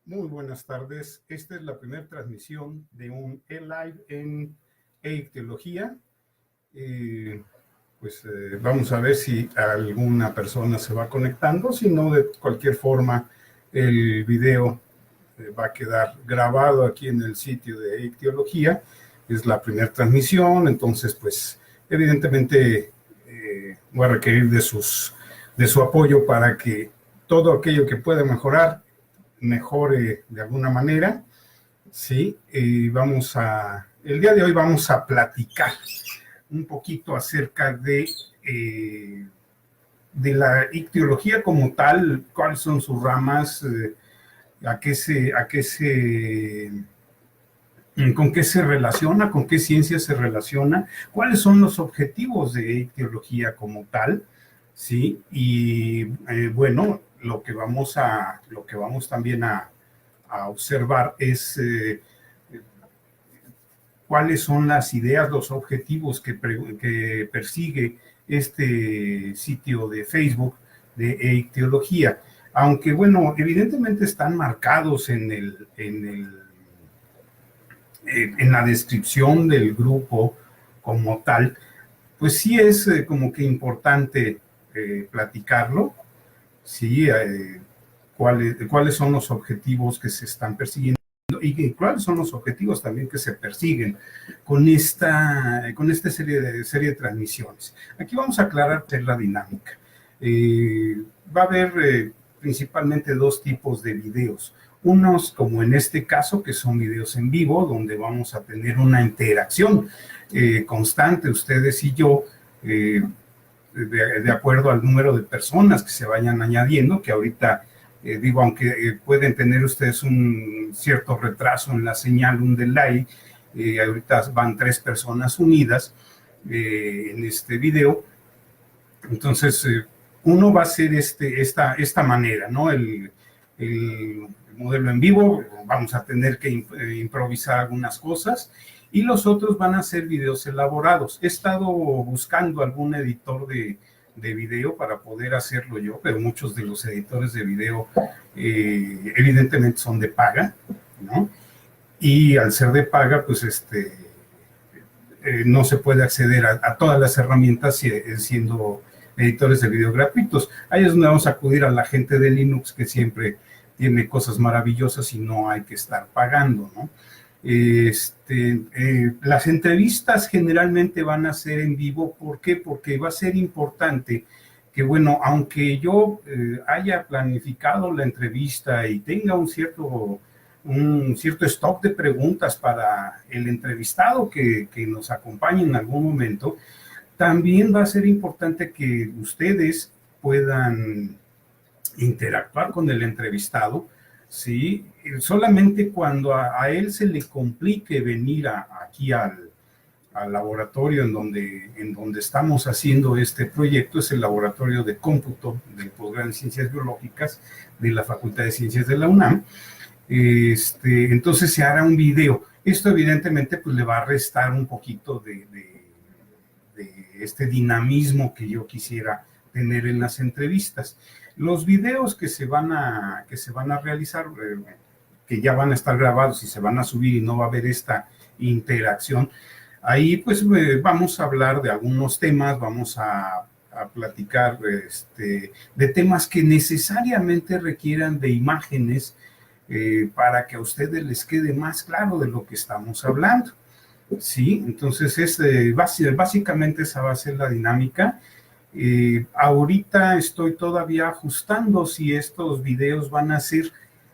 Muy buenas tardes. Esta es la primera transmisión de un e-live en e-ictiología. Vamos a ver si alguna persona se va conectando. Si no, de cualquier forma, el video va a quedar grabado aquí en el sitio de e-ictiología. Es la primera transmisión, entonces, pues, evidentemente voy a requerir de su apoyo para que todo aquello que pueda mejorar mejore de alguna manera, ¿sí? El día de hoy vamos a platicar un poquito acerca de la ictiología como tal, cuáles son sus ramas, con qué se relaciona, con qué ciencia se relaciona, cuáles son los objetivos de ictiología como tal, ¿sí? Y bueno, lo que vamos también a observar es cuáles son las ideas, los objetivos que persigue este sitio de Facebook de ictiología. Aunque, bueno, evidentemente están marcados en la descripción del grupo como tal, pues sí es como que importante platicarlo, ¿sí? Cuáles son los objetivos que se están persiguiendo y cuáles son los objetivos también que se persiguen con esta serie de transmisiones. Aquí vamos a aclarar qué es la dinámica. Va a haber principalmente dos tipos de videos. Unos, como en este caso, que son videos en vivo, donde vamos a tener una interacción constante, ustedes y yo, de acuerdo al número de personas que se vayan añadiendo, que ahorita, aunque pueden tener ustedes un cierto retraso en la señal, un delay, ahorita van 3 personas unidas en este video. Entonces, uno va a ser esta manera, ¿no? El modelo en vivo, vamos a tener que improvisar algunas cosas, y los otros van a ser videos elaborados. He estado buscando algún editor de video para poder hacerlo yo, pero muchos de los editores de video evidentemente son de paga, ¿no? Y al ser de paga, pues no se puede acceder a todas las herramientas siendo editores de video gratuitos. Ahí es donde vamos a acudir a la gente de Linux, que siempre tiene cosas maravillosas y no hay que estar pagando, ¿no? Las entrevistas generalmente van a ser en vivo. ¿Por qué? Porque va a ser importante que, bueno, aunque yo haya planificado la entrevista y tenga un cierto stock de preguntas para el entrevistado que nos acompañe en algún momento, también va a ser importante que ustedes puedan interactuar con el entrevistado, ¿sí? Solamente cuando a él se le complique venir aquí al laboratorio en donde estamos haciendo este proyecto, es el laboratorio de cómputo del posgrado en Ciencias Biológicas de la Facultad de Ciencias de la UNAM. Entonces se hará un video. Esto evidentemente pues le va a restar un poquito de este dinamismo que yo quisiera tener en las entrevistas. Los videos que se van a realizar, que ya van a estar grabados y se van a subir y no va a haber esta interacción, ahí pues vamos a hablar de algunos temas, vamos a platicar de temas que necesariamente requieran de imágenes para que a ustedes les quede más claro de lo que estamos hablando. Sí, entonces básicamente esa va a ser la dinámica. Ahorita estoy todavía ajustando si estos videos van a ser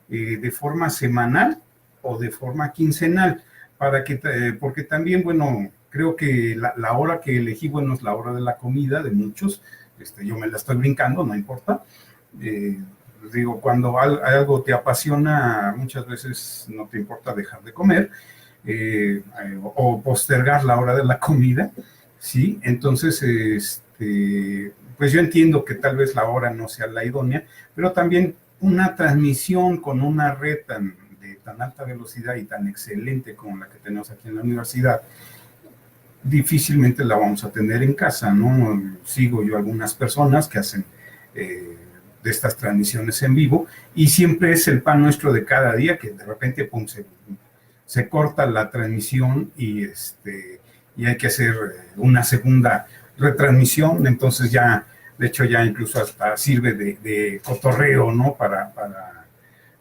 de forma semanal o de forma quincenal, porque también, bueno, creo que la hora que elegí, bueno, es la hora de la comida de muchos. Yo me la estoy brincando, no importa. Digo, cuando algo te apasiona, muchas veces no te importa dejar de comer. O postergar la hora de la comida, ¿sí? Entonces, pues yo entiendo que tal vez la hora no sea la idónea, pero también una transmisión con una red de tan alta velocidad y tan excelente como la que tenemos aquí en la universidad, difícilmente la vamos a tener en casa, ¿no? Sigo yo algunas personas que hacen de estas transmisiones en vivo, y siempre es el pan nuestro de cada día que de repente pum, se corta la transmisión y hay que hacer una segunda retransmisión. Entonces ya, de hecho ya incluso hasta sirve de cotorreo, ¿no? Para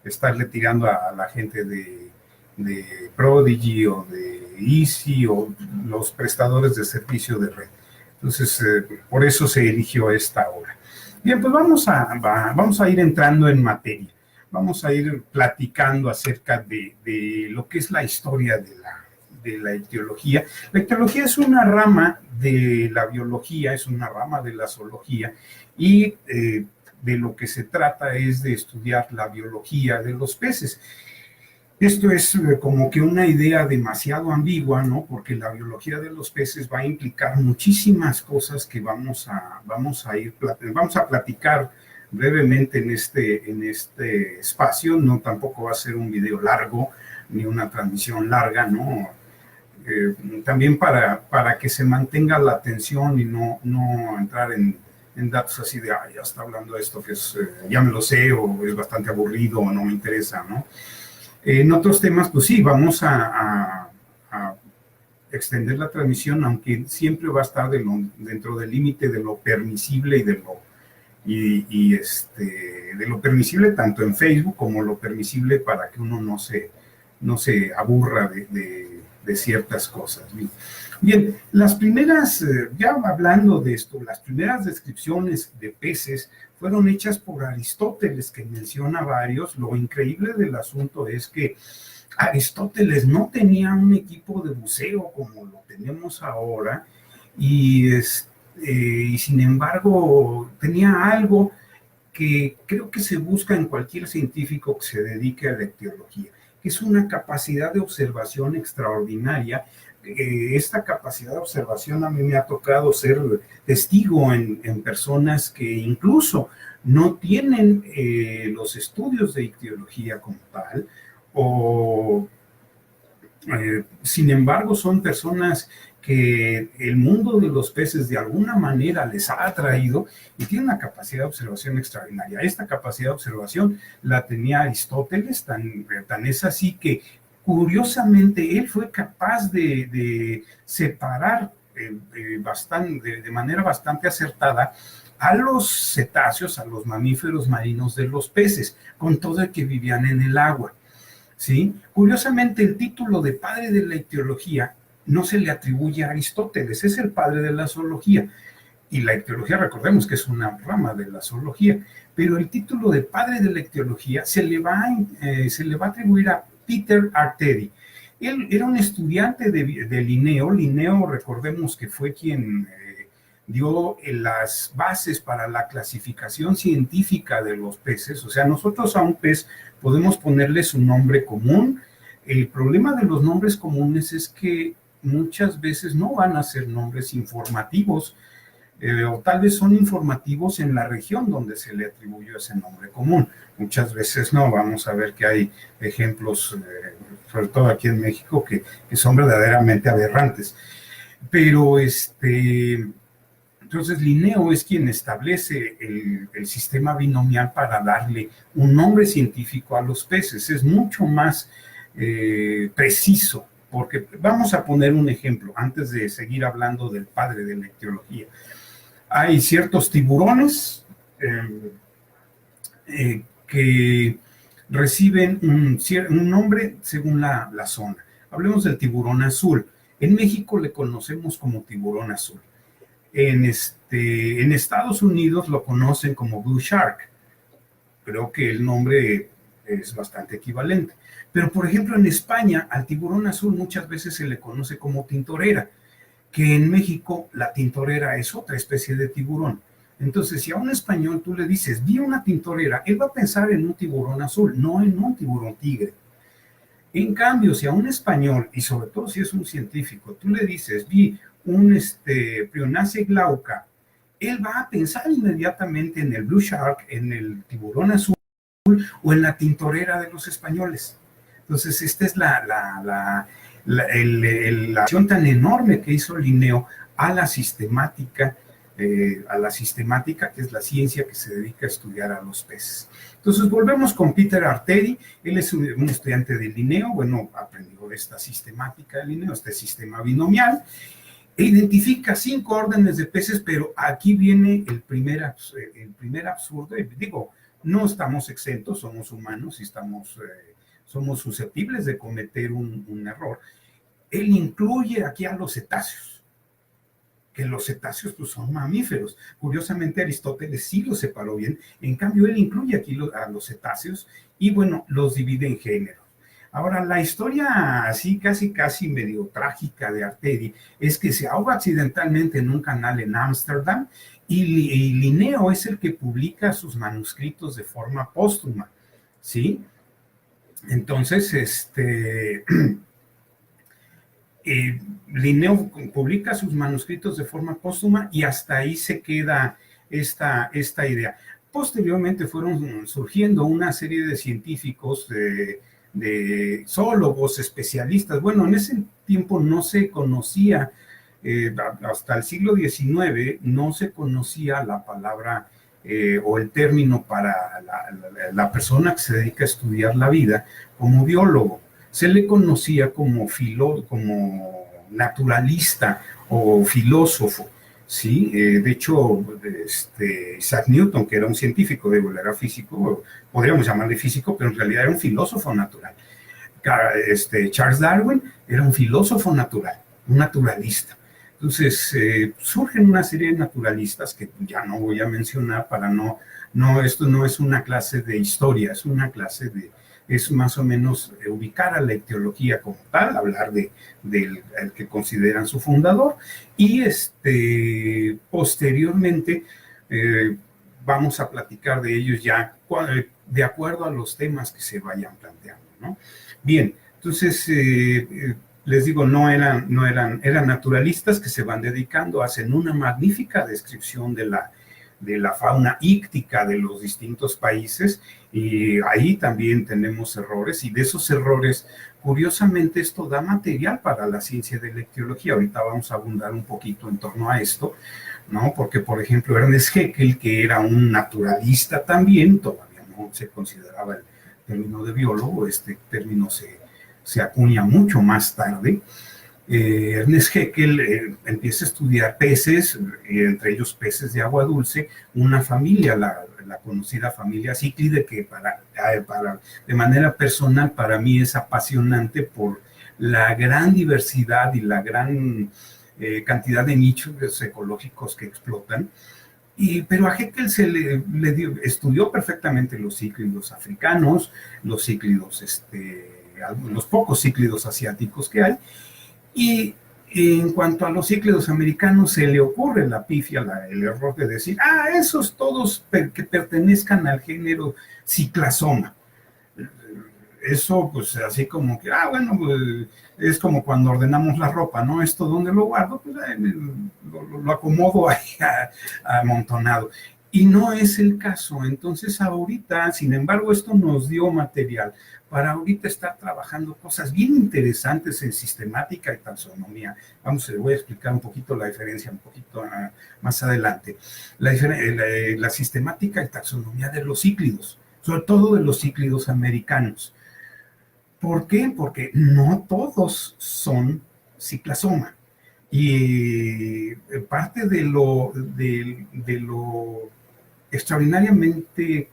estarle tirando a la gente de Prodigy o de Easy o los prestadores de servicio de red. Entonces, por eso se eligió esta hora. Bien, pues vamos a ir entrando en materia. Vamos a ir platicando acerca de lo que es la historia de la ictiología. La ictiología es una rama de la biología, es una rama de la zoología, y de lo que se trata es de estudiar la biología de los peces. Esto es como que una idea demasiado ambigua, ¿no? Porque la biología de los peces va a implicar muchísimas cosas que vamos a platicar brevemente en este espacio. No, tampoco va a ser un video largo ni una transmisión larga, ¿no? También para que se mantenga la atención y no entrar en datos así de, ya está hablando de esto que es, ya me lo sé, o es bastante aburrido, o no me interesa, ¿no? En otros temas, pues sí, vamos a extender la transmisión, aunque siempre va a estar dentro del límite de lo permisible y de lo permisible tanto en Facebook como lo permisible para que uno no se aburra de ciertas cosas. Bien, las primeras, ya hablando de esto, las primeras descripciones de peces fueron hechas por Aristóteles, que menciona varios. Lo increíble del asunto es que Aristóteles no tenía un equipo de buceo como lo tenemos ahora, y sin embargo tenía algo que creo que se busca en cualquier científico que se dedique a la ictiología, que es una capacidad de observación extraordinaria. Esta capacidad de observación a mí me ha tocado ser testigo en personas que incluso no tienen los estudios de ictiología como tal, o sin embargo son personas que el mundo de los peces de alguna manera les ha atraído y tienen una capacidad de observación extraordinaria. Esta capacidad de observación la tenía Aristóteles, tan es así que curiosamente él fue capaz de separar de manera bastante acertada a los cetáceos, a los mamíferos marinos de los peces, con todo el que vivían en el agua, ¿sí? Curiosamente, el título de padre de la ictiología no se le atribuye a Aristóteles, es el padre de la zoología. Y la ictiología, recordemos que es una rama de la zoología, pero el título de padre de la ictiología se le va a atribuir a Peter Artedi. Él era un estudiante de Linneo. Linneo, recordemos que fue quien dio las bases para la clasificación científica de los peces. O sea, nosotros a un pez podemos ponerle su nombre común. El problema de los nombres comunes es que muchas veces no van a ser nombres informativos, o tal vez son informativos en la región donde se le atribuyó ese nombre común. Muchas veces no. Vamos a ver que hay ejemplos, sobre todo aquí en México, que son verdaderamente aberrantes. Pero entonces Linneo es quien establece el sistema binomial para darle un nombre científico a los peces. Es mucho más preciso, porque vamos a poner un ejemplo antes de seguir hablando del padre de la ictiología. Hay ciertos tiburones que reciben un nombre según la zona. Hablemos del tiburón azul. En México le conocemos como tiburón azul. En Estados Unidos lo conocen como blue shark. Creo que el nombre es bastante equivalente. Pero, por ejemplo, en España, al tiburón azul muchas veces se le conoce como tintorera, que en México la tintorera es otra especie de tiburón. Entonces, si a un español tú le dices, vi una tintorera, él va a pensar en un tiburón azul, no en un tiburón tigre. En cambio, si a un español, y sobre todo si es un científico, tú le dices, vi un Prionace glauca, él va a pensar inmediatamente en el blue shark, en el tiburón azul o en la tintorera de los españoles. Entonces, esta es la acción tan enorme que hizo Linneo a la sistemática a la sistemática, que es la ciencia que se dedica a estudiar a los peces. Entonces volvemos con Peter Artedi. Él es un estudiante de Linneo, bueno, aprendió esta sistemática de Linneo, este sistema binomial, e identifica 5 órdenes de peces, pero aquí viene el primer absurdo. Digo, no estamos exentos, somos humanos y somos susceptibles de cometer un error. Él incluye aquí a los cetáceos, que los cetáceos pues, son mamíferos. Curiosamente Aristóteles sí los separó bien, en cambio él incluye aquí a los cetáceos y bueno, los divide en géneros. Ahora, la historia así casi medio trágica de Artedi es que se ahoga accidentalmente en un canal en Ámsterdam y Linneo es el que publica sus manuscritos de forma póstuma, ¿sí? Entonces, Linneo publica sus manuscritos de forma póstuma y hasta ahí se queda esta idea. Posteriormente fueron surgiendo una serie de científicos, de zoólogos, especialistas. Bueno, en ese tiempo no se conocía, hasta el siglo XIX, no se conocía la palabra o el término para la persona que se dedica a estudiar la vida como biólogo. Se le conocía como naturalista o filósofo, ¿sí? De hecho, Isaac Newton, que era un científico, era físico, podríamos llamarle físico, pero en realidad era un filósofo natural. Charles Darwin era un filósofo natural, un naturalista. Entonces, surgen una serie de naturalistas que ya no voy a mencionar esto no es una clase de historia, es una clase es más o menos ubicar a la ictiología como tal, hablar del que consideran su fundador, y posteriormente vamos a platicar de ellos ya de acuerdo a los temas que se vayan planteando, ¿no? Bien, entonces les digo, eran naturalistas que se van dedicando, hacen una magnífica descripción de la fauna íctica de los distintos países, y ahí también tenemos errores, y de esos errores, curiosamente, esto da material para la ciencia de la ictiología. Ahorita vamos a abundar un poquito en torno a esto, ¿no? Porque, por ejemplo, Ernest Haeckel, que era un naturalista también, todavía no se consideraba el término de biólogo, este término se acuña mucho más tarde. Ernest Haeckel empieza a estudiar peces, entre ellos peces de agua dulce, una familia, la conocida familia cíclide, que de manera personal para mí es apasionante por la gran diversidad y la gran cantidad de nichos ecológicos que explotan. Pero a Haeckel estudió perfectamente los cíclidos africanos, los cíclidos, los pocos cíclidos asiáticos que hay. Y en cuanto a los cíclidos americanos, se le ocurre la pifia, el error de decir, esos todos que pertenezcan al género Cyclasoma. Eso, pues, así como que, bueno, pues, es como cuando ordenamos la ropa, ¿no? ¿Esto dónde lo guardo? Pues lo acomodo ahí amontonado. Y no es el caso. Entonces, ahorita, sin embargo, esto nos dio material para ahorita estar trabajando cosas bien interesantes en sistemática y taxonomía. Voy a explicar un poquito la diferencia, un poquito más adelante. La sistemática y taxonomía de los cíclidos, sobre todo de los cíclidos americanos. ¿Por qué? Porque no todos son ciclasoma. Y parte de lo extraordinariamente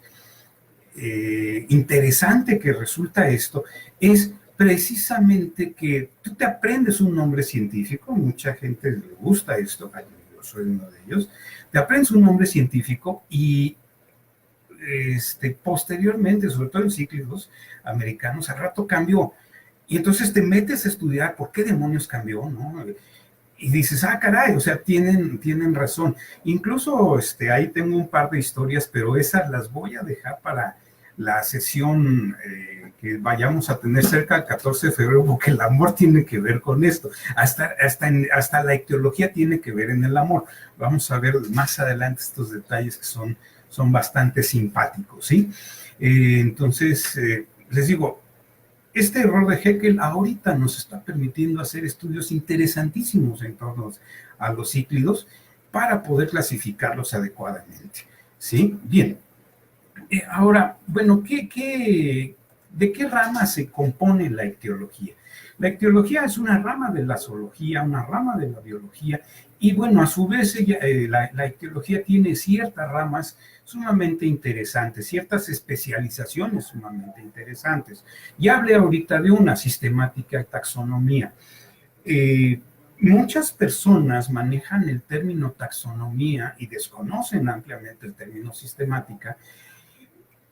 interesante que resulta esto es precisamente que tú te aprendes un nombre científico, mucha gente le gusta esto, yo soy uno de ellos, te aprendes un nombre científico y posteriormente, sobre todo en cíclidos americanos, al rato cambió. Y entonces te metes a estudiar por qué demonios cambió, ¿no? Y dices, caray, o sea, tienen razón. Incluso ahí tengo un par de historias, pero esas las voy a dejar para la sesión que vayamos a tener cerca del 14 de febrero, porque el amor tiene que ver con esto. Hasta la ictiología tiene que ver en el amor. Vamos a ver más adelante estos detalles que son bastante simpáticos, ¿sí? Entonces, les digo, este error de Haeckel ahorita nos está permitiendo hacer estudios interesantísimos en torno a los cíclidos, para poder clasificarlos adecuadamente. ¿Sí? Bien. Ahora, bueno, ¿de qué rama se compone la ictiología? La ictiología es una rama de la zoología, una rama de la biología, y bueno, a su vez la ictiología tiene ciertas ramas sumamente interesantes, ciertas especializaciones sumamente interesantes. Ya hablé ahorita de una sistemática taxonomía. Muchas personas manejan el término taxonomía y desconocen ampliamente el término sistemática.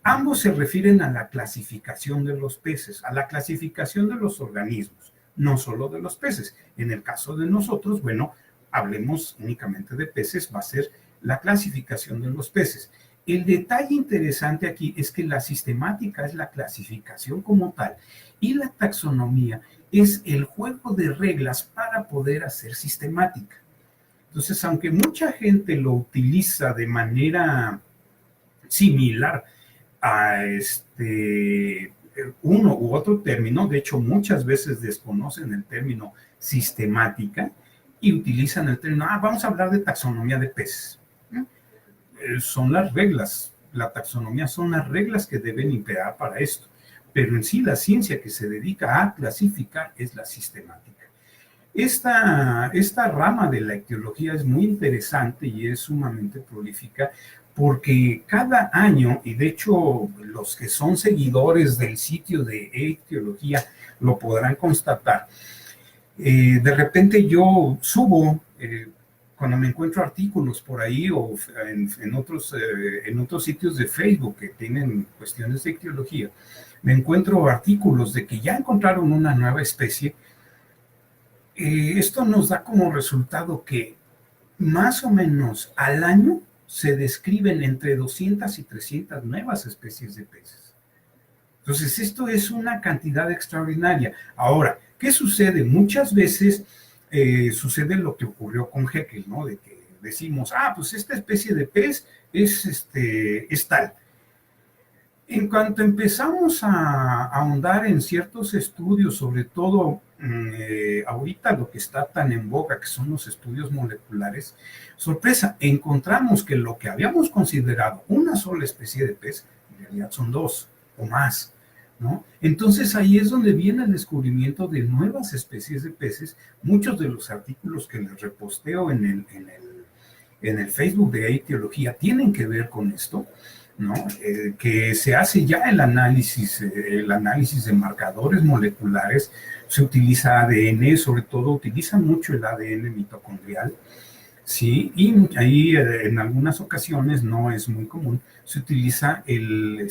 Ambos se refieren a la clasificación de los peces, a la clasificación de los organismos, no solo de los peces. En el caso de nosotros, bueno, hablemos únicamente de peces, va a ser la clasificación de los peces. El detalle interesante aquí es que la sistemática es la clasificación como tal y la taxonomía es el juego de reglas para poder hacer sistemática. Entonces, aunque mucha gente lo utiliza de manera similar a uno u otro término, de hecho muchas veces desconocen el término sistemática y utilizan el término, vamos a hablar de taxonomía de peces. Son las reglas, la taxonomía son las reglas que deben imperar para esto, pero en sí la ciencia que se dedica a clasificar es la sistemática. Esta rama de la ictiología es muy interesante y es sumamente prolífica porque cada año, y de hecho los que son seguidores del sitio de ictiología lo podrán constatar, de repente yo subo, cuando me encuentro artículos por ahí o en otros sitios de Facebook que tienen cuestiones de ictiología, me encuentro artículos de que ya encontraron una nueva especie. Esto nos da como resultado que más o menos al año se describen entre 200 y 300 nuevas especies de peces. Entonces, esto es una cantidad extraordinaria. Ahora, ¿qué sucede? Muchas veces sucede lo que ocurrió con Haeckel, ¿no? De que decimos, pues esta especie de pez es tal. En cuanto empezamos a ahondar en ciertos estudios, sobre todo ahorita lo que está tan en boga, que son los estudios moleculares, sorpresa, encontramos que lo que habíamos considerado una sola especie de pez, en realidad son dos o más, ¿no? Entonces ahí es donde viene el descubrimiento de nuevas especies de peces. Muchos de los artículos que les reposteo en el Facebook de ictiología tienen que ver con esto, ¿no? Que se hace ya el análisis de marcadores moleculares, se utiliza ADN, sobre todo utilizan mucho el ADN mitocondrial, ¿sí? Y ahí en algunas ocasiones, no es muy común, se utiliza el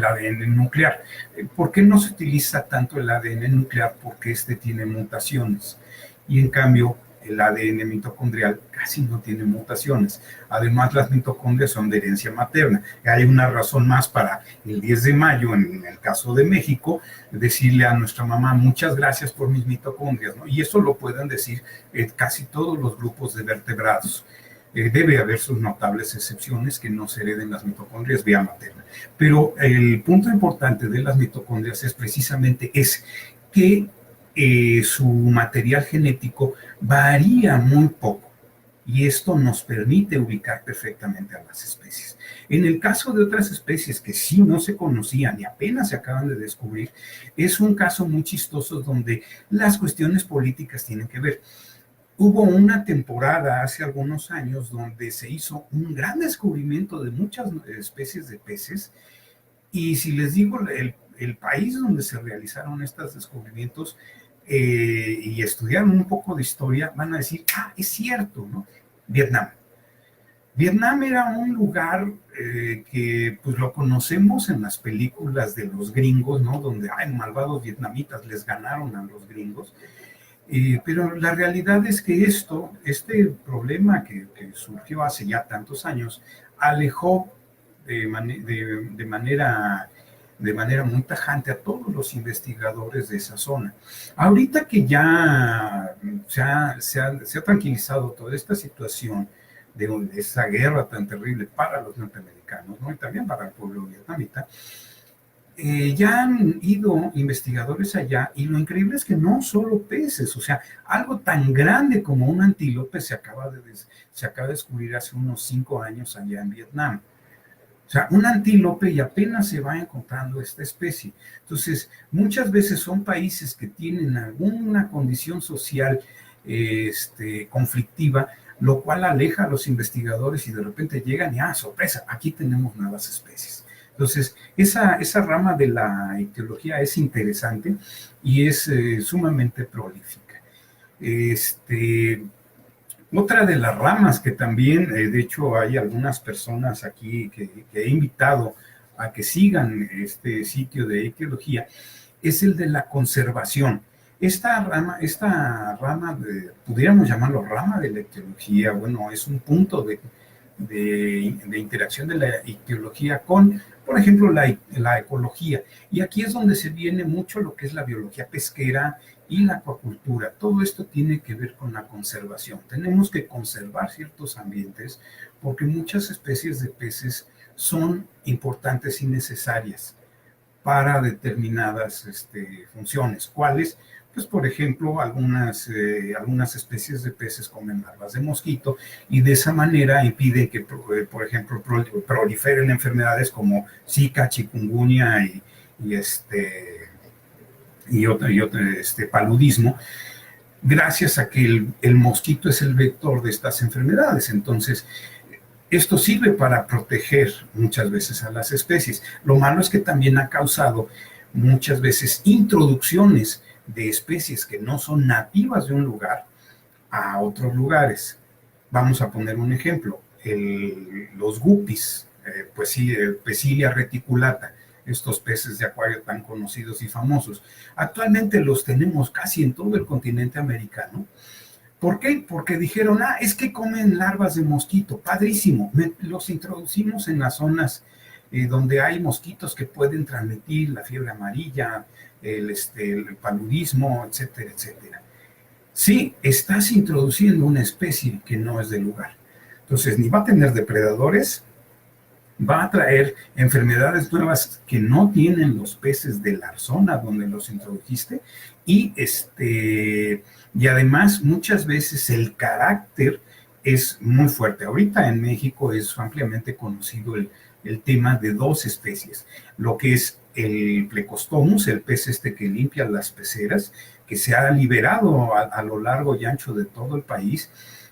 ADN nuclear. ¿Por qué no se utiliza tanto el ADN nuclear? Porque tiene mutaciones y en cambio el ADN mitocondrial casi no tiene mutaciones. Además, las mitocondrias son de herencia materna. Hay una razón más para el 10 de mayo, en el caso de México, decirle a nuestra mamá, muchas gracias por mis mitocondrias, ¿no? Y eso lo pueden decir casi todos los grupos de vertebrados. Debe haber sus notables excepciones que no se hereden las mitocondrias vía materna. Pero el punto importante de las mitocondrias es precisamente ese, que su material genético varía muy poco y esto nos permite ubicar perfectamente a las especies. En el caso de otras especies que sí no se conocían y apenas se acaban de descubrir, es un caso muy chistoso donde las cuestiones políticas tienen que ver. Hubo una temporada hace algunos años donde se hizo un gran descubrimiento de muchas especies de peces y si les digo el país donde se realizaron estos descubrimientos y estudiaron un poco de historia, van a decir, es cierto, ¿no? Vietnam. Vietnam era un lugar que pues lo conocemos en las películas de los gringos, ¿no? Donde, malvados vietnamitas les ganaron a los gringos. Pero la realidad es que este problema que surgió hace ya tantos años, alejó de manera muy tajante a todos los investigadores de esa zona. Ahorita que ya se ha tranquilizado toda esta situación de esa guerra tan terrible para los norteamericanos, ¿no? Y también para el pueblo vietnamita, ya han ido investigadores allá y lo increíble es que no solo peces, o sea, algo tan grande como un antílope se acaba de descubrir hace unos 5 años allá en Vietnam. O sea, un antílope y apenas se va encontrando esta especie. Entonces, muchas veces son países que tienen alguna condición social conflictiva, lo cual aleja a los investigadores y de repente llegan y, sorpresa, aquí tenemos nuevas especies. Entonces, esa rama de la ictiología es interesante y es sumamente prolífica. Otra de las ramas que también, de hecho, hay algunas personas aquí que he invitado a que sigan este sitio de ictiología, es el de la conservación. Esta rama pudiéramos llamarlo rama de la ictiología, bueno, es un punto de interacción de la ictiología con, por ejemplo, la ecología. Y aquí es donde se viene mucho lo que es la biología pesquera y la acuacultura. Todo esto tiene que ver con la conservación. Tenemos que conservar ciertos ambientes porque muchas especies de peces son importantes y necesarias para determinadas funciones. ¿Cuáles? Pues, por ejemplo, algunas especies de peces comen larvas de mosquito y de esa manera impiden que, por ejemplo, proliferen enfermedades como Zika, chikungunya y otro paludismo, gracias a que el mosquito es el vector de estas enfermedades. Entonces, esto sirve para proteger muchas veces a las especies. Lo malo es que también ha causado muchas veces introducciones de especies que no son nativas de un lugar a otros lugares. Vamos a poner un ejemplo. Los guppies, pues sí, Pecilia reticulata, estos peces de acuario tan conocidos y famosos. Actualmente los tenemos casi en todo el continente americano. ¿Por qué? Porque dijeron, es que comen larvas de mosquito, padrísimo. Los introducimos en las zonas donde hay mosquitos que pueden transmitir la fiebre amarilla, el paludismo, etcétera, etcétera. Sí, estás introduciendo una especie que no es del lugar. Entonces, ni va a tener depredadores, va a traer enfermedades nuevas que no tienen los peces de la zona donde los introdujiste y además muchas veces el carácter es muy fuerte. Ahorita en México es ampliamente conocido el tema de 2 especies, lo que es el Plecostomus, el pez que limpia las peceras, que se ha liberado a lo largo y ancho de todo el país,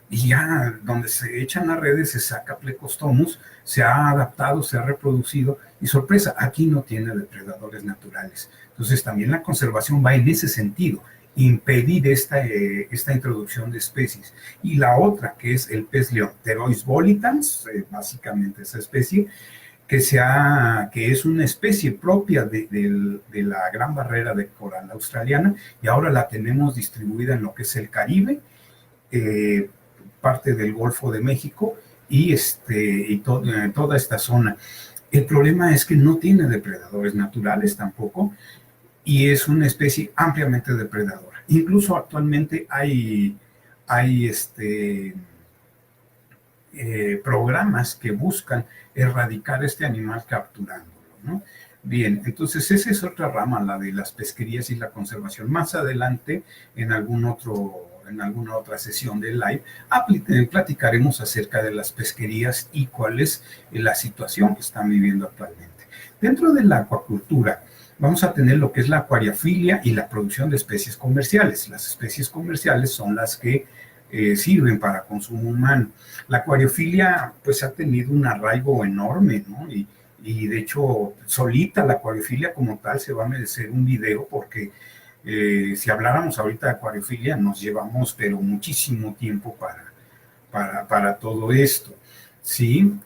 y ya donde se echan las redes se saca Plecostomus, se ha adaptado, se ha reproducido, y sorpresa, aquí no tiene depredadores naturales. Entonces también la conservación va en ese sentido, impedir esta introducción de especies. Y la otra, que es el pez león, Pterois volitans, básicamente esa especie, que es una especie propia de la gran barrera de coral australiana, y ahora la tenemos distribuida en lo que es el Caribe, parte del Golfo de México y toda esta zona. El problema es que no tiene depredadores naturales tampoco y es una especie ampliamente depredadora. Incluso actualmente hay programas que buscan erradicar este animal capturándolo, ¿no? Bien, entonces esa es otra rama, la de las pesquerías y la conservación. Más adelante, en alguna otra sesión de live, platicaremos acerca de las pesquerías y cuál es la situación que están viviendo actualmente. Dentro de la acuacultura, vamos a tener lo que es la acuariofilia y la producción de especies comerciales. Las especies comerciales son las que sirven para consumo humano. La acuariofilia pues ha tenido un arraigo enorme, ¿no? Y de hecho solita la acuariofilia como tal se va a merecer un video porque si habláramos ahorita de acuariofilia nos llevamos pero muchísimo tiempo para todo esto. Sí,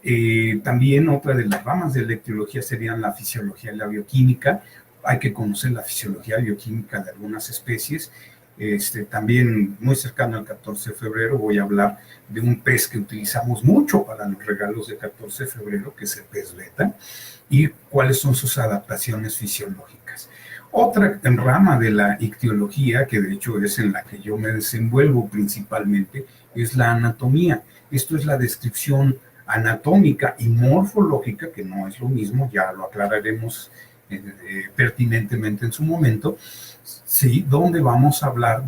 también otra de las ramas de la ictiología serían la fisiología y la bioquímica. Hay que conocer la fisiología y bioquímica de algunas especies. También muy cercano al 14 de febrero voy a hablar de un pez que utilizamos mucho para los regalos de 14 de febrero, que es el pez beta, y cuáles son sus adaptaciones fisiológicas. Otra rama de la ictiología, que de hecho es en la que yo me desenvuelvo principalmente, es la anatomía. Esto es la descripción anatómica y morfológica, que no es lo mismo, ya lo aclararemos pertinentemente en su momento, sí, donde vamos a hablar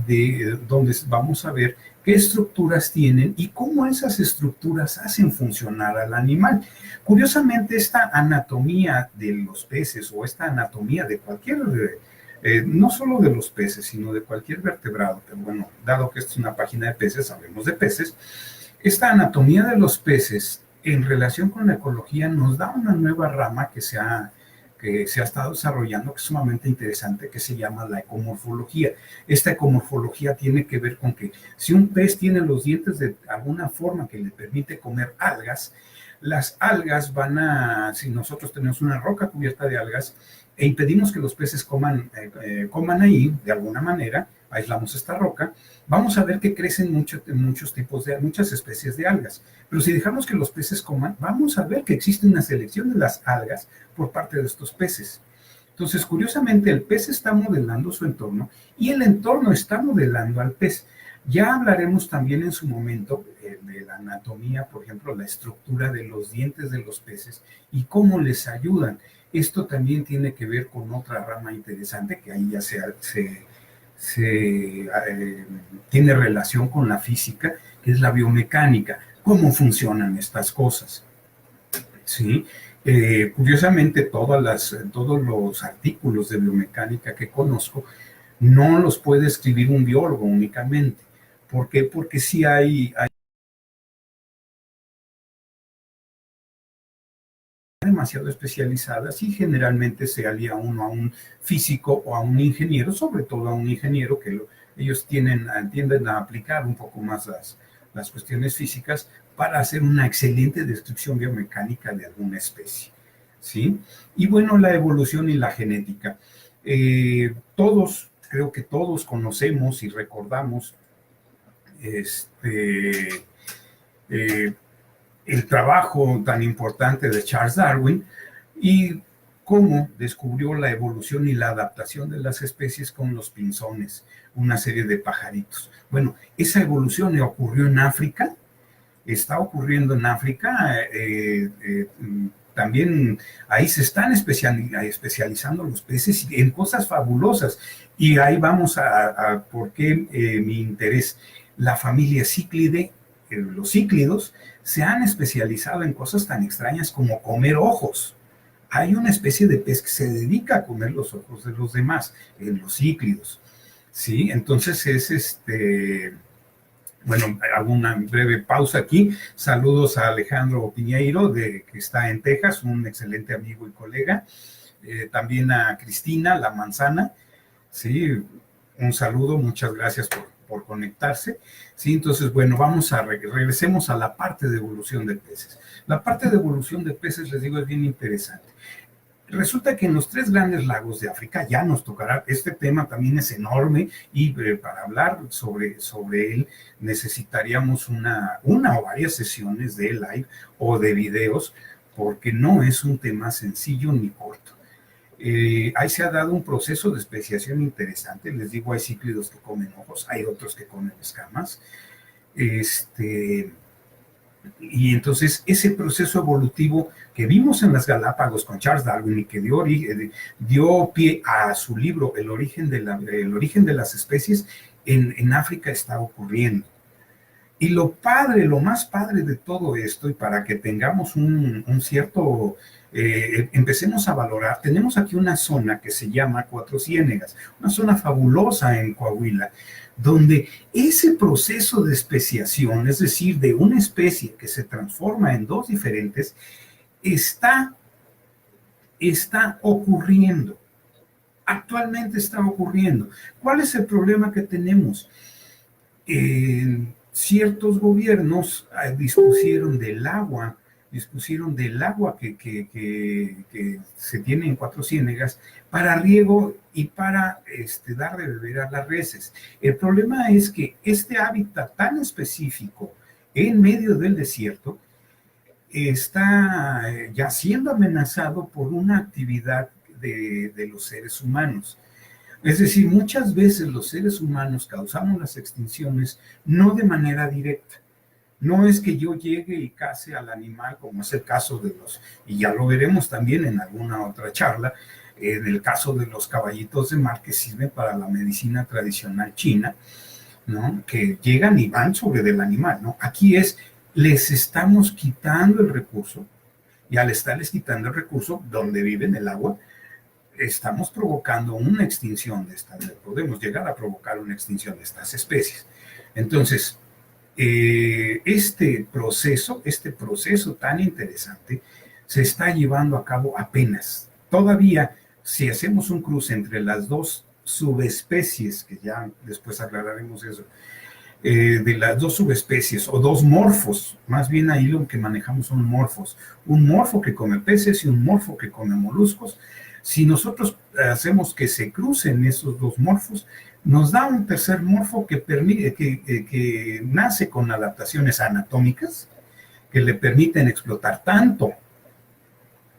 donde vamos a ver qué estructuras tienen y cómo esas estructuras hacen funcionar al animal. Curiosamente, esta anatomía de los peces o esta anatomía de cualquier, no solo de los peces, sino de cualquier vertebrado, pero bueno, dado que esta es una página de peces, hablemos de peces, esta anatomía de los peces en relación con la ecología nos da una nueva rama que se ha estado desarrollando, que es sumamente interesante, que se llama la ecomorfología. Esta ecomorfología tiene que ver con que si un pez tiene los dientes de alguna forma que le permite comer algas, las algas si nosotros tenemos una roca cubierta de algas e impedimos que los peces coman ahí de alguna manera, aislamos esta roca, vamos a ver que crecen muchas especies de algas. Pero si dejamos que los peces coman, vamos a ver que existe una selección de las algas por parte de estos peces. Entonces, curiosamente, el pez está modelando su entorno y el entorno está modelando al pez. Ya hablaremos también en su momento de la anatomía, por ejemplo, la estructura de los dientes de los peces y cómo les ayudan. Esto también tiene que ver con otra rama interesante que ahí ya tiene relación con la física, que es la biomecánica, cómo funcionan estas cosas. ¿Sí? Curiosamente, todos los artículos de biomecánica que conozco no los puede escribir un biólogo únicamente. ¿Por qué? Porque sí hay demasiado especializadas y generalmente se alía uno a un físico o a un ingeniero, sobre todo a un ingeniero, que ellos tienden a aplicar un poco más las cuestiones físicas para hacer una excelente descripción biomecánica de alguna especie. ¿Sí? Y bueno, la evolución y la genética. Creo que todos conocemos y recordamos el trabajo tan importante de Charles Darwin y cómo descubrió la evolución y la adaptación de las especies con los pinzones, una serie de pajaritos. Bueno, esa evolución ocurrió en África, está ocurriendo en África, también ahí se están especializando los peces en cosas fabulosas. Y ahí vamos a por qué mi interés. La familia cíclide, los cíclidos, se han especializado en cosas tan extrañas como comer ojos. Hay una especie de pez que se dedica a comer los ojos de los demás, los cíclidos. ¿Sí? Entonces bueno, hago una breve pausa aquí. Saludos a Alejandro Piñeiro, que está en Texas, un excelente amigo y colega. También a Cristina La Manzana. Sí, un saludo, muchas gracias por conectarse. Sí, entonces, bueno, regresemos a la parte de evolución de peces. La parte de evolución de peces, les digo, es bien interesante. Resulta que en los 3 grandes lagos de África ya nos tocará, este tema también es enorme y para hablar sobre él necesitaríamos una o varias sesiones de live o de videos, porque no es un tema sencillo ni corto. Ahí se ha dado un proceso de especiación interesante. Les digo, hay cíclidos que comen ojos, hay otros que comen escamas. Y entonces ese proceso evolutivo que vimos en las Galápagos con Charles Darwin y que dio pie a su libro El origen de las especies, en África está ocurriendo. Y lo más padre de todo esto, y para que tengamos un cierto, empecemos a valorar, tenemos aquí una zona que se llama Cuatro Ciénegas, una zona fabulosa en Coahuila, donde ese proceso de especiación, es decir, de una especie que se transforma en 2 diferentes, está ocurriendo. Actualmente está ocurriendo. ¿Cuál es el problema que tenemos? Ciertos gobiernos dispusieron del agua que se tiene en Cuatro Ciénegas para riego y para dar de beber a las reses. El problema es que este hábitat tan específico en medio del desierto está ya siendo amenazado por una actividad de los seres humanos. Es decir, muchas veces los seres humanos causamos las extinciones no de manera directa. No es que yo llegue y case al animal, como es el caso y ya lo veremos también en alguna otra charla, En el caso de los caballitos de mar que sirven para la medicina tradicional china, ¿no? Que llegan y van sobre del animal, ¿no? Aquí les estamos quitando el recurso, y al estarles quitando el recurso donde vive en el agua, estamos provocando una extinción de estas, podemos llegar a provocar una extinción de estas especies. Entonces, este proceso tan interesante se está llevando a cabo apenas. Todavía, si hacemos un cruce entre las dos subespecies, que ya después aclararemos eso, de las dos subespecies o dos morfos, más bien ahí lo que manejamos son morfos, un morfo que come peces y un morfo que come moluscos. Si nosotros hacemos que se crucen esos dos morfos, nos da un tercer morfo que nace con adaptaciones anatómicas que le permiten explotar tanto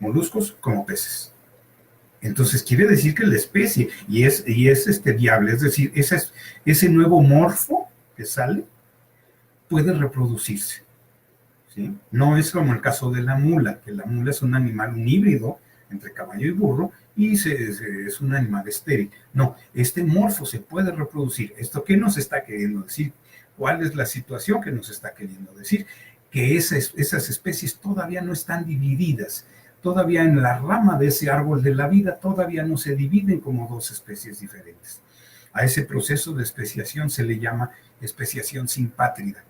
moluscos como peces. Entonces quiere decir que la especie, y es viable, es decir, ese nuevo morfo que sale puede reproducirse, ¿sí? No es como el caso de la mula, que la mula es un animal, un híbrido entre caballo y burro, y es un animal estéril. No, este morfo se puede reproducir. ¿Esto qué nos está queriendo decir? ¿Cuál es la situación que nos está queriendo decir? Que esas especies todavía no están divididas. Todavía en la rama de ese árbol de la vida todavía no se dividen como dos especies diferentes. A ese proceso de especiación se le llama especiación simpátrida,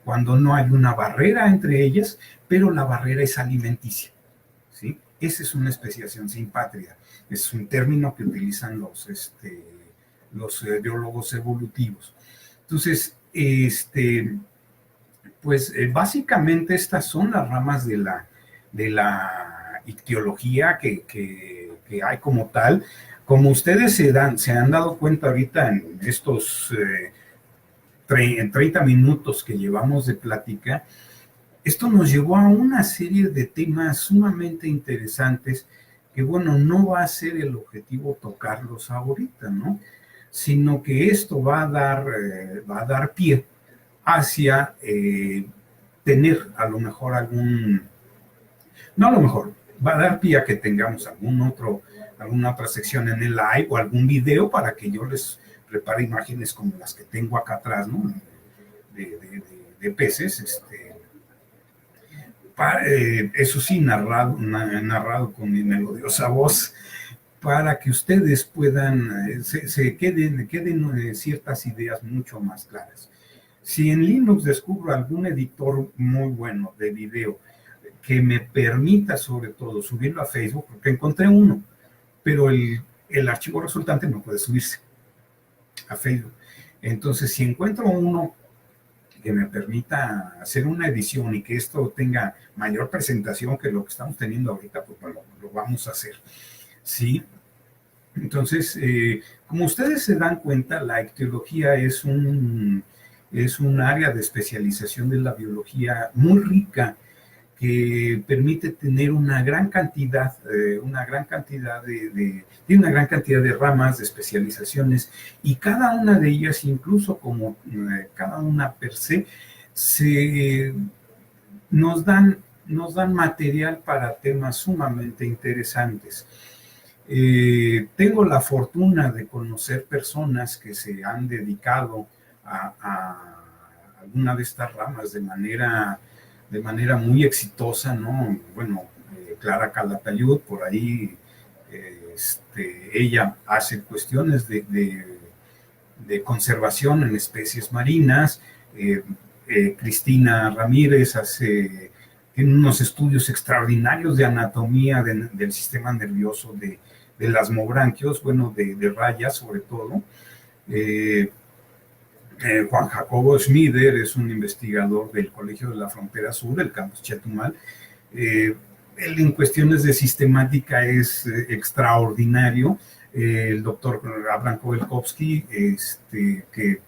cuando no hay una barrera entre ellas, pero la barrera es alimenticia, ¿sí? Esa es una especiación simpátrida. Es un término que utilizan los biólogos evolutivos. Entonces, pues básicamente estas son las ramas de la ictiología que hay como tal. Como ustedes se han dado cuenta ahorita en estos 30 minutos que llevamos de plática, esto nos llevó a una serie de temas sumamente interesantes que, bueno, no va a ser el objetivo tocarlos ahorita, ¿no? Sino que esto va a dar pie hacia tener a lo mejor va a dar pie a que tengamos alguna otra sección en el live o algún video para que yo les prepare imágenes como las que tengo acá atrás, ¿no? De peces, eso sí, narrado con mi melodiosa voz, para que ustedes puedan, se queden ciertas ideas mucho más claras. Si en Linux descubro algún editor muy bueno de video que me permita sobre todo subirlo a Facebook, porque encontré uno, pero el archivo resultante no puede subirse a Facebook. Entonces, si encuentro uno que me permita hacer una edición y que esto tenga mayor presentación que lo que estamos teniendo ahorita, pues bueno, lo vamos a hacer, ¿sí? Entonces, como ustedes se dan cuenta, la ictiología es un área de especialización de la biología muy rica, que permite tener una gran cantidad de ramas, de especializaciones, y cada una de ellas, incluso como cada una per se, nos dan material para temas sumamente interesantes. Tengo la fortuna de conocer personas que se han dedicado a alguna de estas ramas de manera muy exitosa, ¿no? Bueno, Clara Calatayud, por ahí, ella hace cuestiones de conservación en especies marinas. Cristina Ramírez tiene unos estudios extraordinarios de anatomía del sistema nervioso de las lasmobranquios, bueno, de rayas sobre todo. Juan Jacobo Schmieder es un investigador del Colegio de la Frontera Sur, del campus Chetumal. Él en cuestiones de sistemática es extraordinario. El doctor Abraham Kovalkovsky, que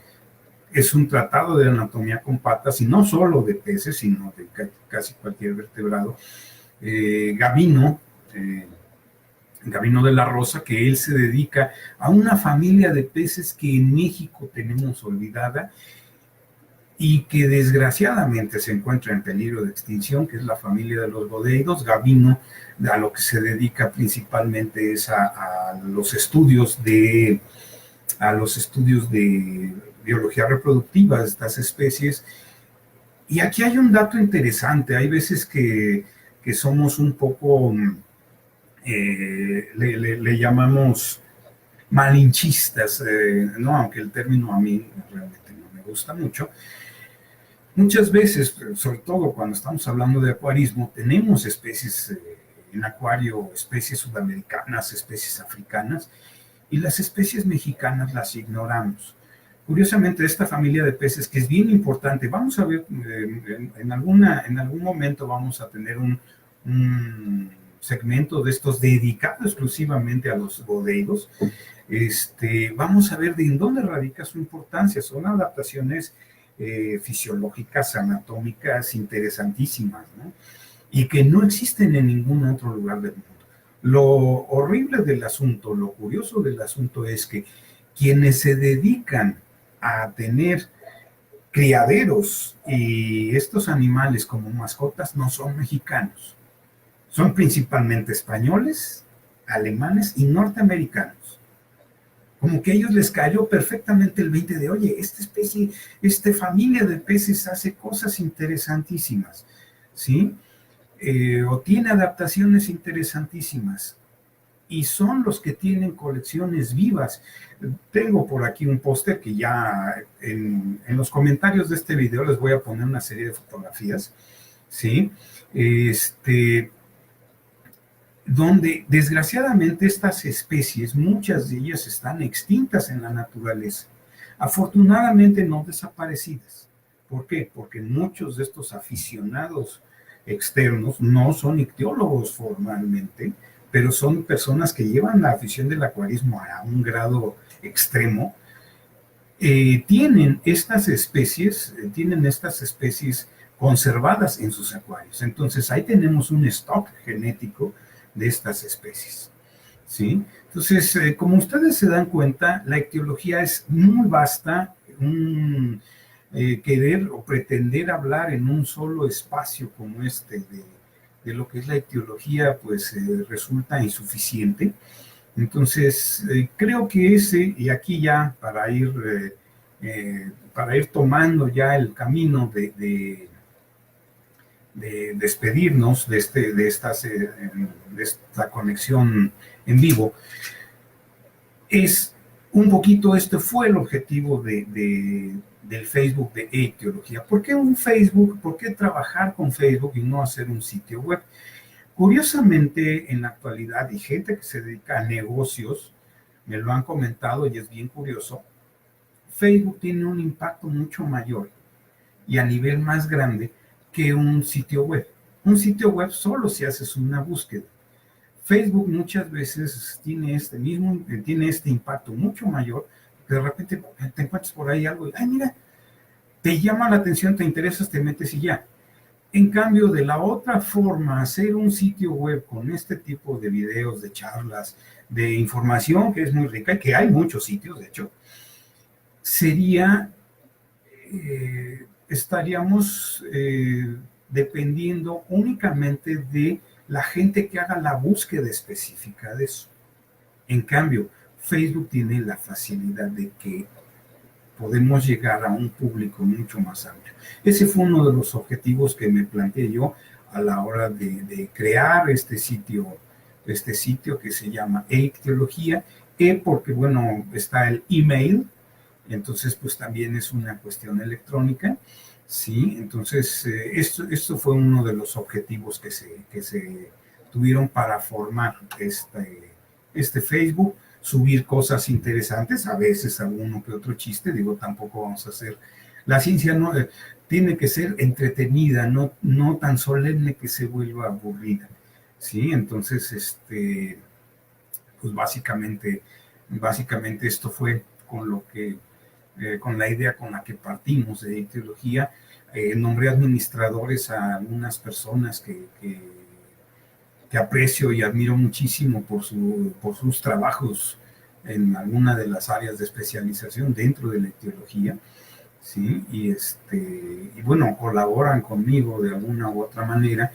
es un tratado de anatomía con patas, y no solo de peces, sino de casi cualquier vertebrado. Gavino de la Rosa, que él se dedica a una familia de peces que en México tenemos olvidada y que desgraciadamente se encuentra en peligro de extinción, que es la familia de los godeidos. Gavino a lo que se dedica principalmente es a los estudios de biología reproductiva de estas especies. Y aquí hay un dato interesante. Hay veces que somos un poco, le llamamos malinchistas, ¿no? Aunque el término a mí realmente no me gusta mucho. Muchas veces, sobre todo cuando estamos hablando de acuarismo, tenemos especies en acuario, especies sudamericanas, especies africanas, y las especies mexicanas las ignoramos. Curiosamente, esta familia de peces, que es bien importante, vamos a ver, en algún momento vamos a tener un segmento de estos dedicado exclusivamente a los godeidos. Vamos a ver de en dónde radica su importancia. Son adaptaciones fisiológicas, anatómicas interesantísimas, ¿no? Y que no existen en ningún otro lugar del mundo. Lo horrible del asunto, lo curioso del asunto es que quienes se dedican a tener criaderos y estos animales como mascotas no son mexicanos, son principalmente españoles, alemanes y norteamericanos. Como que a ellos les cayó perfectamente el 20 de, oye, esta especie, esta familia de peces hace cosas interesantísimas, ¿sí? O tiene adaptaciones interesantísimas, y son los que tienen colecciones vivas. Tengo por aquí un póster que ya en los comentarios de este video les voy a poner una serie de fotografías, ¿sí? Donde desgraciadamente estas especies, muchas de ellas están extintas en la naturaleza, afortunadamente no desaparecidas. ¿Por qué? Porque muchos de estos aficionados externos no son ictiólogos formalmente, pero son personas que llevan la afición del acuarismo a un grado extremo. Tienen estas especies conservadas en sus acuarios. Entonces ahí tenemos un stock genético de estas especies, ¿sí? Entonces, como ustedes se dan cuenta, la ictiología es muy vasta. Querer o pretender hablar en un solo espacio como este de lo que es la ictiología, pues resulta insuficiente. Entonces, creo que y aquí ya para ir tomando ya el camino de despedirnos de esta conexión en vivo, es un poquito, este fue el objetivo del Facebook de ictiología. ¿Por qué un Facebook? ¿Por qué trabajar con Facebook y no hacer un sitio web? Curiosamente, en la actualidad, y gente que se dedica a negocios, me lo han comentado y es bien curioso, Facebook tiene un impacto mucho mayor y a nivel más grande que un sitio web. Un sitio web solo si haces una búsqueda. Facebook muchas veces tiene este impacto mucho mayor, que de repente te encuentras por ahí algo y, ay, mira, te llama la atención, te interesas, te metes y ya. En cambio, de la otra forma, hacer un sitio web con este tipo de videos, de charlas, de información que es muy rica y que hay muchos sitios, de hecho, estaríamos dependiendo únicamente de la gente que haga la búsqueda específica de eso. En cambio, Facebook tiene la facilidad de que podemos llegar a un público mucho más amplio. Ese fue uno de los objetivos que me planteé yo a la hora de crear este sitio que se llama Ictiología, porque, bueno, está el email, entonces pues también es una cuestión electrónica, ¿sí? Entonces esto fue uno de los objetivos que se tuvieron para formar este Facebook, subir cosas interesantes, a veces alguno que otro chiste, digo, tampoco vamos a hacer, la ciencia no tiene que ser entretenida, no tan solemne que se vuelva aburrida, ¿sí? Entonces, pues básicamente esto fue con la idea con la que partimos de ictiología. Nombré administradores a algunas personas que aprecio y admiro muchísimo por sus trabajos en alguna de las áreas de especialización dentro de la ictiología. ¿sí? Y bueno, colaboran conmigo de alguna u otra manera.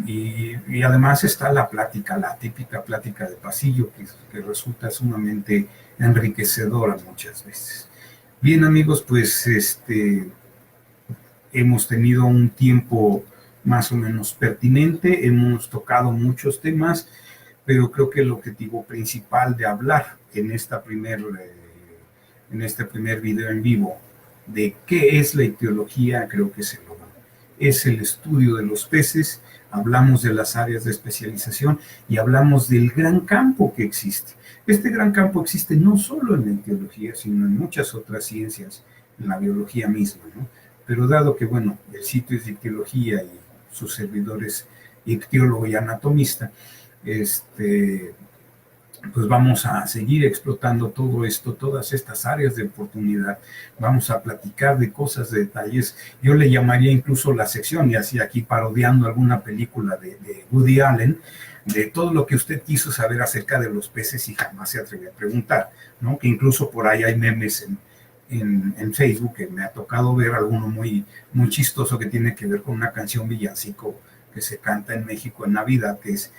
Y además está la plática, la típica plática de pasillo, que resulta sumamente enriquecedora muchas veces. Bien, amigos, pues hemos tenido un tiempo más o menos pertinente, hemos tocado muchos temas, pero creo que el objetivo principal de hablar en este primer video en vivo de qué es la ictiología, creo que se logró. Es el estudio de los peces, hablamos de las áreas de especialización y hablamos del gran campo que existe. Este gran campo existe no solo en la ictiología, sino en muchas otras ciencias, en la biología misma, ¿no? Pero dado que, bueno, el sitio es de ictiología y sus servidores ictiólogo y anatomista, pues vamos a seguir explotando todo esto, todas estas áreas de oportunidad. Vamos a platicar de cosas, de detalles. Yo le llamaría incluso la sección, y así aquí parodiando alguna película de Woody Allen, de todo lo que usted quiso saber acerca de los peces y jamás se atrevió a preguntar, ¿no? Que incluso por ahí hay memes en Facebook que me ha tocado ver alguno muy, muy chistoso que tiene que ver con una canción villancico que se canta en México en Navidad, que es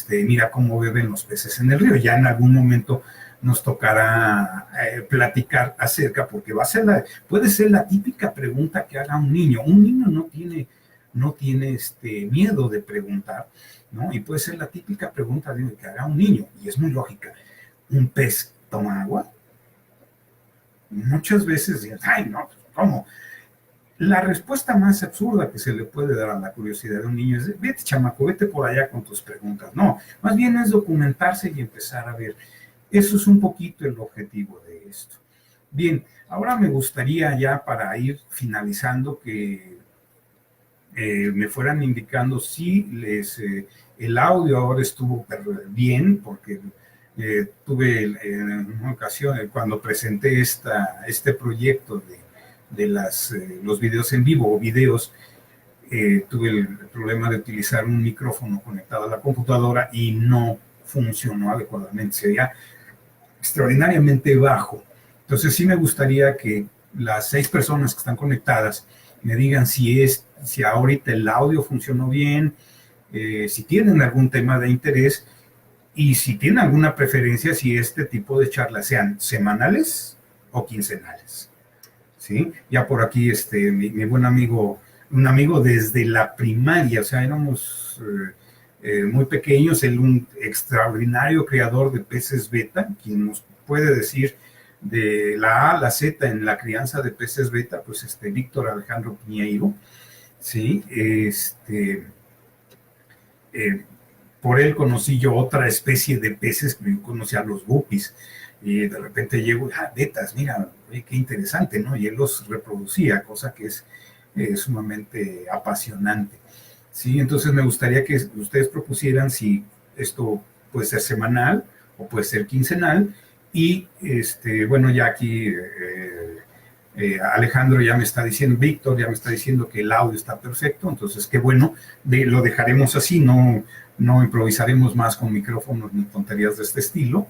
mira cómo beben los peces en el río. Ya en algún momento nos tocará platicar acerca, porque puede ser la típica pregunta que haga un niño. Un niño no tiene miedo de preguntar, ¿no? Y puede ser la típica pregunta que haga un niño, y es muy lógica. ¿Un pez toma agua? Muchas veces dicen, ay, no, ¿cómo? La respuesta más absurda que se le puede dar a la curiosidad de un niño es, vete chamaco, vete por allá con tus preguntas. No, más bien es documentarse y empezar a ver. Eso es un poquito el objetivo de esto. Bien, ahora me gustaría ya para ir finalizando que me fueran indicando si el audio ahora estuvo bien, porque tuve en una ocasión, cuando presenté este proyecto de los videos en vivo o videos, tuve el problema de utilizar un micrófono conectado a la computadora y no funcionó adecuadamente, se veía extraordinariamente bajo. Entonces sí me gustaría que las 6 personas que están conectadas me digan si ahorita el audio funcionó bien, si tienen algún tema de interés y si tienen alguna preferencia si este tipo de charlas sean semanales o quincenales. ¿Sí? Ya por aquí mi buen amigo, un amigo desde la primaria, o sea, éramos muy pequeños, un extraordinario creador de peces beta, quien nos puede decir de la A a la Z en la crianza de peces beta, pues Víctor Alejandro Piñeiro, ¿sí? Por él conocí yo otra especie de peces, que yo conocía a los guppies, y de repente llego, betas, mira, qué interesante, ¿no? Y él los reproducía, cosa que es sumamente apasionante. Sí, entonces me gustaría que ustedes propusieran si esto puede ser semanal o puede ser quincenal, y bueno, ya aquí Alejandro ya me está diciendo, Víctor ya me está diciendo que el audio está perfecto, entonces qué bueno, lo dejaremos así, no improvisaremos más con micrófonos ni tonterías de este estilo,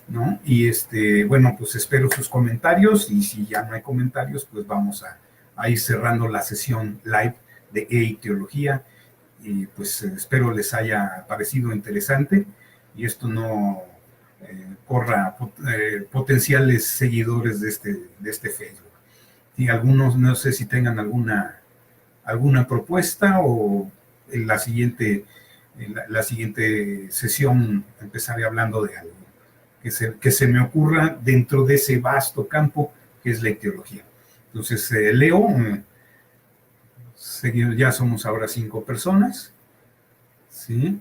¿no? Y bueno, pues espero sus comentarios, y si ya no hay comentarios, pues vamos a ir cerrando la sesión live de e-ictiología, y pues espero les haya parecido interesante y esto no corra potenciales seguidores de este Facebook. Y algunos, no sé si tengan alguna propuesta, o en la siguiente sesión empezaré hablando de algo que se me ocurra dentro de ese vasto campo que es la ictiología. Entonces, Leo, ya somos ahora 5 personas, ¿sí?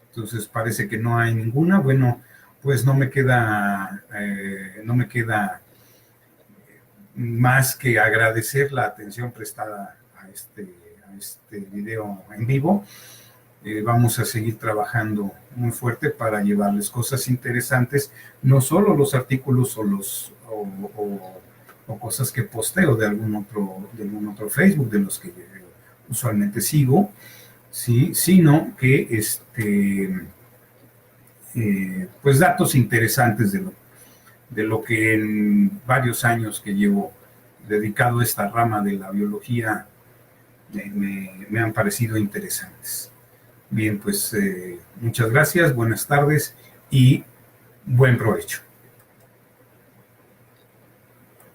Entonces parece que no hay ninguna. Bueno, pues no me queda más que agradecer la atención prestada a este video en vivo. Vamos a seguir trabajando muy fuerte para llevarles cosas interesantes, no solo los artículos o cosas que posteo de algún otro Facebook de los que usualmente sigo, ¿sí? Sino que pues datos interesantes de lo que en varios años que llevo dedicado a esta rama de la biología me han parecido interesantes. Bien, pues muchas gracias, buenas tardes y buen provecho.